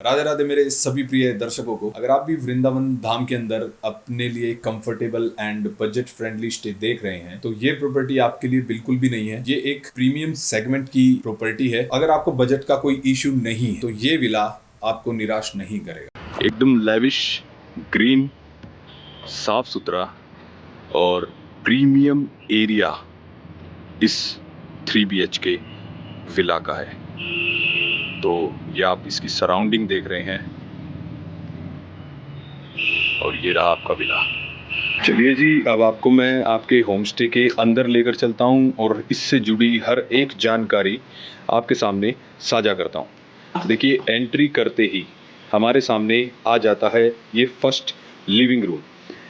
राधे राधे मेरे सभी प्रिय दर्शकों को। अगर आप भी वृंदावन धाम के अंदर अपने लिए comfortable and budget friendly stay देख रहे हैं तो ये प्रॉपर्टी आपके लिए बिल्कुल भी नहीं है। ये एक प्रीमियम सेगमेंट की प्रॉपर्टी है। अगर आपको बजट का कोई इश्यू नहीं तो ये विला आपको निराश नहीं करेगा। एकदम लेविश, ग्रीन, साफ सुथरा और प्रीमियम एरिया इस 3 BHK विला का है। तो ये आप इसकी सराउंडिंग देख रहे हैं और ये रहा आपका विला। चलिए जी, अब आपको मैं आपके होम स्टे के अंदर लेकर चलता हूँ और इससे जुड़ी हर एक जानकारी आपके सामने साझा करता हूँ। देखिए, एंट्री करते ही हमारे सामने आ जाता है ये फर्स्ट लिविंग रूम।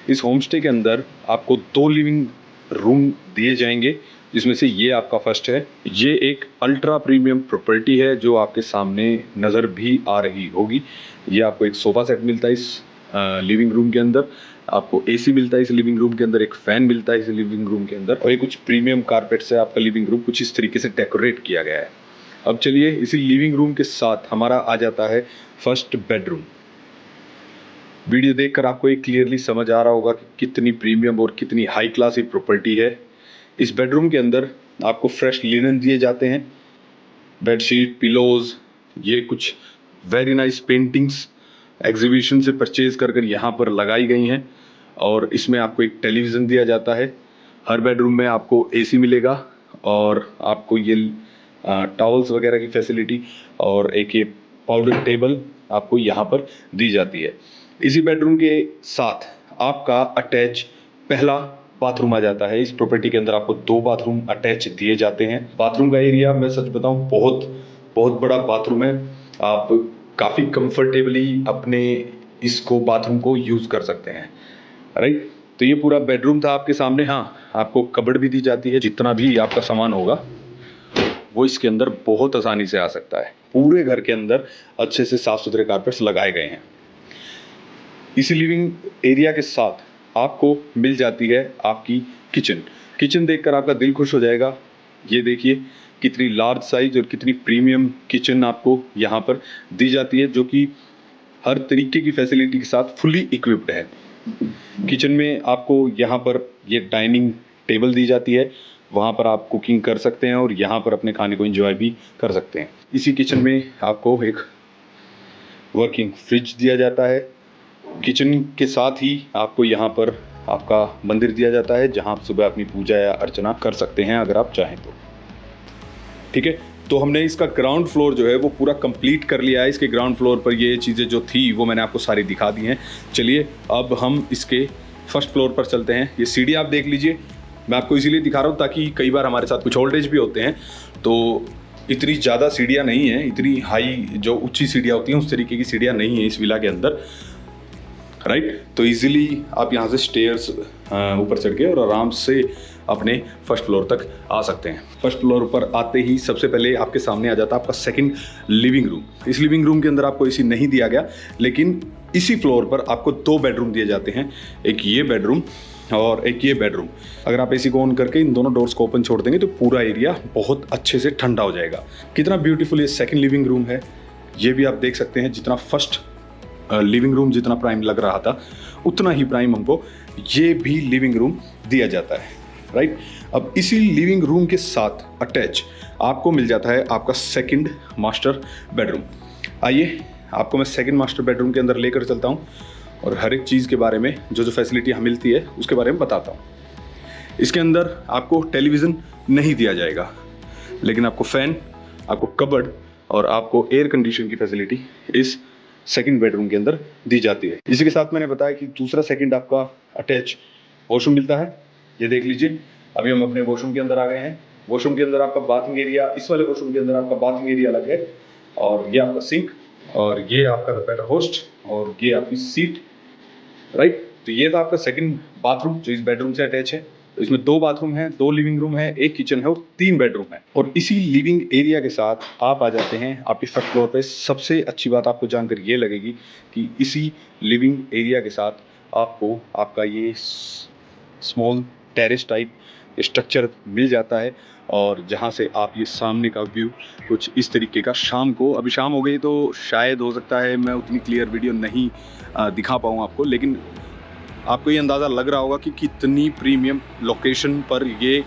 इस होम स्टे के अंदर आपको 2 लिविंग रूम दिए जाएंगे, जिसमें से ये आपका फर्स्ट है। ये एक अल्ट्रा प्रीमियम प्रॉपर्टी है जो आपके सामने नज़र भी आ रही होगी। ये आपको एक सोफ़ा सेट मिलता है इस लिविंग रूम के अंदर, आपको AC मिलता है इस लिविंग रूम के अंदर, एक फ़ैन मिलता है इस लिविंग रूम के अंदर, और ये कुछ प्रीमियम कारपेट से आपका लिविंग रूम कुछ इस तरीके से डेकोरेट किया गया है। अब चलिए, इसी लिविंग रूम के साथ हमारा आ जाता है फर्स्ट बेडरूम। वीडियो देखकर आपको एक क्लियरली समझ आ रहा होगा कि कितनी प्रीमियम और कितनी हाई क्लास ये प्रॉपर्टी है। इस बेडरूम के अंदर आपको फ्रेश लिनन दिए जाते हैं, बेडशीट, पिलोज, ये कुछ वेरी नाइस पेंटिंग्स एग्जीबिशन से परचेज कर यहाँ पर लगाई गई हैं। और इसमें आपको एक टेलीविज़न दिया जाता है। हर बेडरूम में आपको AC मिलेगा और आपको ये टॉवल्स वगैरह की फैसिलिटी और एक ये पाउडर टेबल आपको यहाँ पर दी जाती है। इसी बेडरूम के साथ आपका अटैच पहला बाथरूम आ जाता है। इस प्रॉपर्टी के अंदर आपको 2 बाथरूम अटैच दिए जाते हैं। बाथरूम का एरिया मैं सच बताऊं बहुत बहुत बड़ा बाथरूम है। आप काफ़ी कंफर्टेबली अपने इसको बाथरूम को यूज़ कर सकते हैं, राइट। तो ये पूरा बेडरूम था आपके सामने। हाँ, आपको कबर्ड भी दी जाती है। जितना भी आपका सामान होगा वो इसके अंदर बहुत आसानी से आ सकता है। पूरे घर के अंदर अच्छे से साफ सुथरे कारपेट्स लगाए गए हैं। इसी लिविंग एरिया के साथ आपको मिल जाती है आपकी किचन। किचन देखकर आपका दिल खुश हो जाएगा। ये देखिए कितनी लार्ज साइज और कितनी प्रीमियम किचन आपको यहाँ पर दी जाती है, जो कि हर तरीके की फैसिलिटी के साथ फुली इक्विप्ड है। किचन में आपको यहाँ पर ये डाइनिंग टेबल दी जाती है, वहाँ पर आप कुकिंग कर सकते हैं और यहाँ पर अपने खाने को एंजॉय भी कर सकते हैं। इसी किचन में आपको एक वर्किंग फ्रिज दिया जाता है। किचन के साथ ही आपको यहाँ पर आपका मंदिर दिया जाता है, जहाँ आप सुबह अपनी पूजा या अर्चना कर सकते हैं अगर आप चाहें तो। ठीक है, तो हमने इसका ग्राउंड फ्लोर जो है वो पूरा कंप्लीट कर लिया है। इसके ग्राउंड फ्लोर पर ये चीज़ें जो थी वो मैंने आपको सारी दिखा दी हैं। चलिए अब हम इसके फर्स्ट फ्लोर पर चलते हैं। ये सीढ़ी आप देख लीजिए। मैं आपको इसीलिए दिखा रहा हूँ ताकि कई बार हमारे साथ कुछ ओल्ड एज भी होते हैं, तो इतनी ज़्यादा सीढ़ियाँ नहीं हैं, इतनी हाई जो ऊंची सीढ़ियाँ होती हैं उस तरीके की सीढ़ियाँ नहीं है इस विला के अंदर, राइट। तो इजीली आप यहाँ से स्टेयर्स ऊपर चढ़ के और आराम से अपने फर्स्ट फ्लोर तक आ सकते हैं। फर्स्ट फ्लोर पर आते ही सबसे पहले आपके सामने आ जाता है आपका सेकंड लिविंग रूम। इस लिविंग रूम के अंदर आपको AC नहीं दिया गया, लेकिन इसी फ्लोर पर आपको 2 बेडरूम दिए जाते हैं, एक ये बेडरूम और एक ये बेडरूम। अगर आप AC को ऑन करके इन दोनों डोर्स को ओपन छोड़ देंगे तो पूरा एरिया बहुत अच्छे से ठंडा हो जाएगा। कितना ब्यूटीफुल ये सेकंड लिविंग रूम है, ये भी आप देख सकते हैं। जितना फर्स्ट लिविंग रूम जितना प्राइम लग रहा था उतना ही प्राइम हमको ये भी लिविंग रूम दिया जाता है, राइट। अब इसी लिविंग रूम के साथ अटैच आपको मिल जाता है आपका सेकंड मास्टर बेडरूम। आइए आपको मैं सेकंड मास्टर बेडरूम के अंदर लेकर चलता हूँ और हर एक चीज़ के बारे में जो जो फैसिलिटी यहाँ मिलती है उसके बारे में बताता हूँ। इसके अंदर आपको टेलीविज़न नहीं दिया जाएगा, लेकिन आपको फ़ैन, आपको कबर्ड और आपको एयर कंडीशन की फैसिलिटी इस सेकंड बेडरूम के अंदर दी जाती है। इसी के साथ मैंने बताया कि दूसरा सेकंड आपका अटैच वॉशरूम मिलता है। ये देख लीजिए, अभी हम अपने वॉशरूम के अंदर आ गए हैं। वॉशरूम के अंदर आपका बाथिंग एरिया, इस वाले वॉशरूम के अंदर आपका बाथिंग एरिया अलग है, और ये आपका सिंक और ये आपका रिपेयर होस्ट और ये आपकी सीट, राइट। तो ये था आपका सेकंड बाथरूम जो इस बेडरूम से अटैच है। तो इसमें 2 बाथरूम है, 2 लिविंग रूम है, 1 किचन है और 3 बेडरूम है। और इसी लिविंग एरिया के साथ आप आ जाते हैं आपके फर्स्ट फ्लोर पे। सबसे अच्छी बात आपको जानकर ये लगेगी कि इसी लिविंग एरिया के साथ आपको आपका ये स्मॉल टेरेस टाइप स्ट्रक्चर मिल जाता है। और जहाँ से आप ये सामने का व्यू कुछ इस तरीके का शाम को, अभी शाम हो गई तो शायद हो सकता है मैं उतनी क्लियर वीडियो नहीं दिखा पाऊँ आपको, लेकिन आपको ये अंदाज़ा लग रहा होगा कि कितनी प्रीमियम लोकेशन पर ये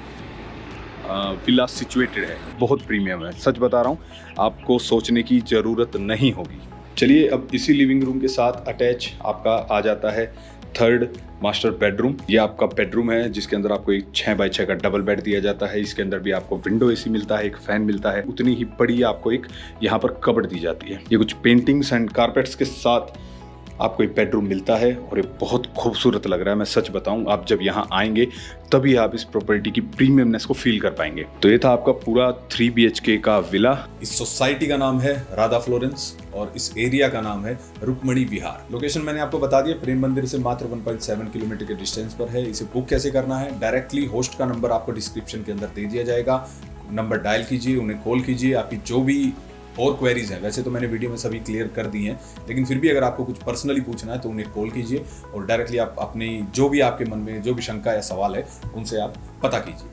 विला सिचुएटेड है। बहुत प्रीमियम है, सच बता रहा हूँ, आपको सोचने की ज़रूरत नहीं होगी। चलिए अब इसी लिविंग रूम के साथ अटैच आपका आ जाता है थर्ड मास्टर बेडरूम। ये आपका बेडरूम है जिसके अंदर आपको एक 6x6 का डबल बेड दिया जाता है। इसके अंदर भी आपको विंडो एसी मिलता है, एक फैन मिलता है, उतनी ही बड़ी आपको एक यहाँ पर कबर्ड दी जाती है। ये कुछ पेंटिंग्स एंड कारपेट्स के साथ आपको एक बेडरूम मिलता है और ये बहुत खूबसूरत लग रहा है। मैं सच बताऊं, आप जब यहाँ आएंगे तभी आप इस प्रॉपर्टी की प्रीमियमनेस को फील कर पाएंगे। तो ये था आपका पूरा 3 BHK का विला। इस सोसाइटी का नाम है राधा फ्लोरेंस और इस एरिया का नाम है रुक्मणी विहार। लोकेशन मैंने आपको बता दिया, प्रेम मंदिर से मात्र 1.7 किलोमीटर के डिस्टेंस पर है। इसे बुक कैसे करना है, डायरेक्टली होस्ट का नंबर आपको डिस्क्रिप्शन के अंदर दे दिया जाएगा। नंबर डायल कीजिए, उन्हें कॉल कीजिए। आपकी जो भी और क्वेरीज हैं, वैसे तो मैंने वीडियो में सभी क्लियर कर दी हैं, लेकिन फिर भी अगर आपको कुछ पर्सनली पूछना है तो उन्हें कॉल कीजिए और डायरेक्टली आप अपनी जो भी आपके मन में जो भी शंका या सवाल है उनसे आप पता कीजिए।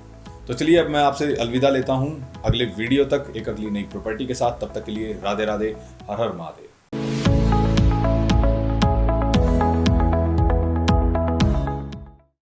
तो चलिए अब मैं आपसे अलविदा लेता हूं अगले वीडियो तक एक अगली नई प्रॉपर्टी के साथ। तब तक के लिए राधे राधे, हर हर महादेव।